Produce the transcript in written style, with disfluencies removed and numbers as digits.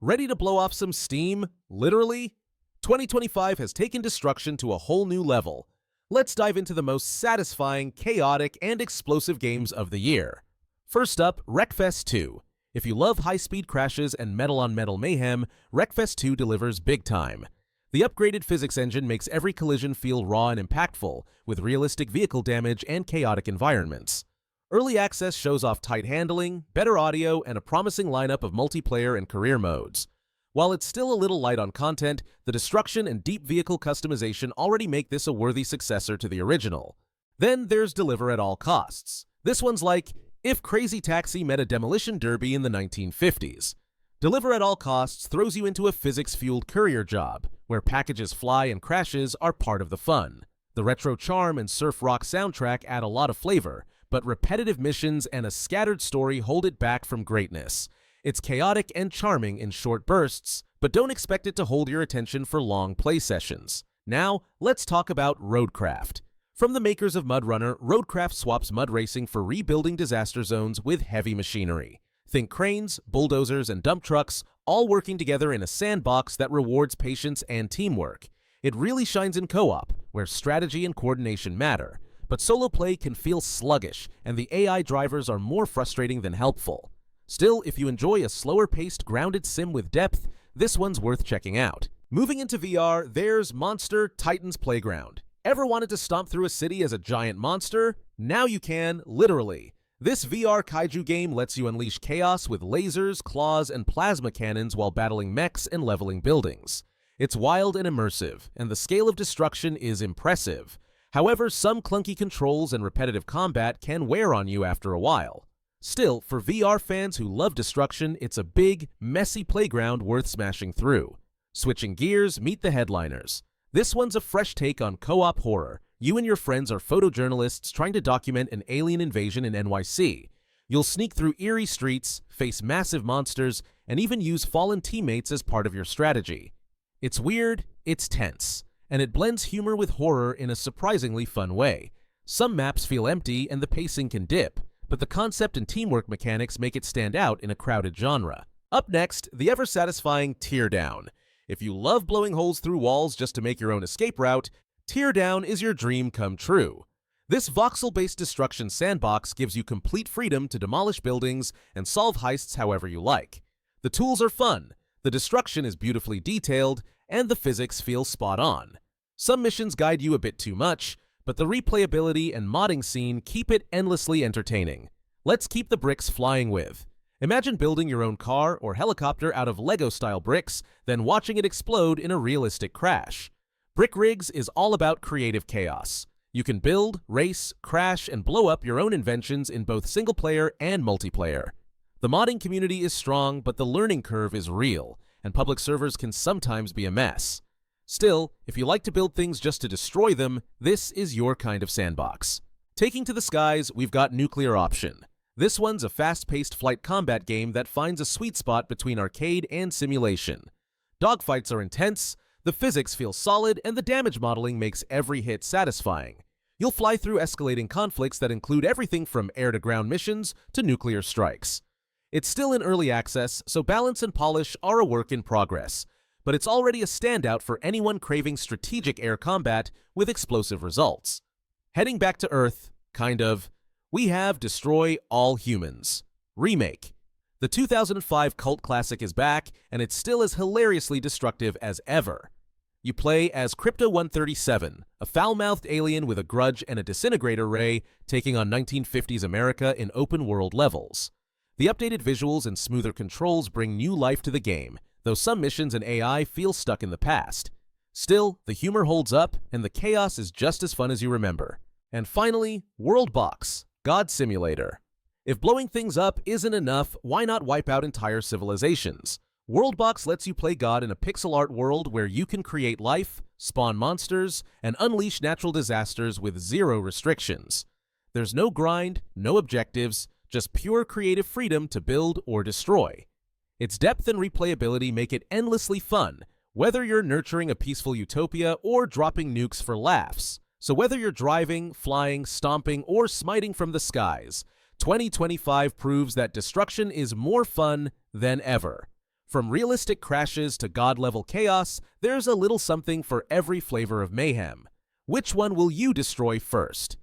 Ready to blow off some steam? Literally? 2025 has taken destruction to a whole new level. Let's dive into the most satisfying, chaotic, and explosive games of the year. First up, Wreckfest 2. If you love high-speed crashes and metal-on-metal mayhem, Wreckfest 2 delivers big time. The upgraded physics engine makes every collision feel raw and impactful, with realistic vehicle damage and chaotic environments. Early access shows off tight handling, better audio, and a promising lineup of multiplayer and career modes. While it's still a little light on content, the destruction and deep vehicle customization already make this a worthy successor to the original. Then there's Deliver at All Costs. This one's like, if Crazy Taxi met a demolition derby in the 1950s. Deliver at All Costs throws you into a physics-fueled courier job, where packages fly and crashes are part of the fun. The retro charm and surf rock soundtrack add a lot of flavor, but repetitive missions and a scattered story hold it back from greatness. It's chaotic and charming in short bursts, but don't expect it to hold your attention for long play sessions. Now, let's talk about RoadCraft. From the makers of Mud Runner, RoadCraft swaps mud racing for rebuilding disaster zones with heavy machinery. Think cranes, bulldozers, and dump trucks, all working together in a sandbox that rewards patience and teamwork. It really shines in co-op, where strategy and coordination matter. But solo play can feel sluggish, and the AI drivers are more frustrating than helpful. Still, if you enjoy a slower-paced, grounded sim with depth, this one's worth checking out. Moving into VR, there's Monster Titan's Playground. Ever wanted to stomp through a city as a giant monster? Now you can, literally. This VR kaiju game lets you unleash chaos with lasers, claws, and plasma cannons while battling mechs and leveling buildings. It's wild and immersive, and the scale of destruction is impressive. However, some clunky controls and repetitive combat can wear on you after a while. Still, for VR fans who love destruction, it's a big, messy playground worth smashing through. Switching gears, meet the headliners. This one's a fresh take on co-op horror. You and your friends are photojournalists trying to document an alien invasion in NYC. You'll sneak through eerie streets, face massive monsters, and even use fallen teammates as part of your strategy. It's weird, it's tense, and it blends humor with horror in a surprisingly fun way. Some maps feel empty and the pacing can dip, but the concept and teamwork mechanics make it stand out in a crowded genre. Up next, the ever-satisfying Teardown. If you love blowing holes through walls just to make your own escape route, Teardown is your dream come true. This voxel-based destruction sandbox gives you complete freedom to demolish buildings and solve heists however you like. The tools are fun, the destruction is beautifully detailed, and the physics feel spot on. Some missions guide you a bit too much, but the replayability and modding scene keep it endlessly entertaining. Let's keep the bricks flying with. Imagine building your own car or helicopter out of Lego-style bricks, then watching it explode in a realistic crash. Brick Rigs is all about creative chaos. You can build, race, crash, and blow up your own inventions in both single-player and multiplayer. The modding community is strong, but the learning curve is real, and public servers can sometimes be a mess. Still, if you like to build things just to destroy them, this is your kind of sandbox. Taking to the skies, we've got Nuclear Option. This one's a fast-paced flight combat game that finds a sweet spot between arcade and simulation. Dogfights are intense, the physics feel solid, and the damage modeling makes every hit satisfying. You'll fly through escalating conflicts that include everything from air-to-ground missions to nuclear strikes. It's still in early access, so balance and polish are a work in progress, but it's already a standout for anyone craving strategic air combat with explosive results. Heading back to Earth, kind of, we have Destroy All Humans! Remake. The 2005 cult classic is back, and it's still as hilariously destructive as ever. You play as Crypto-137, a foul-mouthed alien with a grudge and a disintegrator ray taking on 1950s America in open-world levels. The updated visuals and smoother controls bring new life to the game, though some missions and AI feel stuck in the past. Still, the humor holds up, and the chaos is just as fun as you remember. And finally, WorldBox, God Simulator. If blowing things up isn't enough, why not wipe out entire civilizations? WorldBox lets you play God in a pixel art world where you can create life, spawn monsters, and unleash natural disasters with zero restrictions. There's no grind, no objectives, just pure creative freedom to build or destroy. Its depth and replayability make it endlessly fun, whether you're nurturing a peaceful utopia or dropping nukes for laughs. So whether you're driving, flying, stomping, or smiting from the skies, 2025 proves that destruction is more fun than ever. From realistic crashes to god-level chaos, there's a little something for every flavor of mayhem. Which one will you destroy first?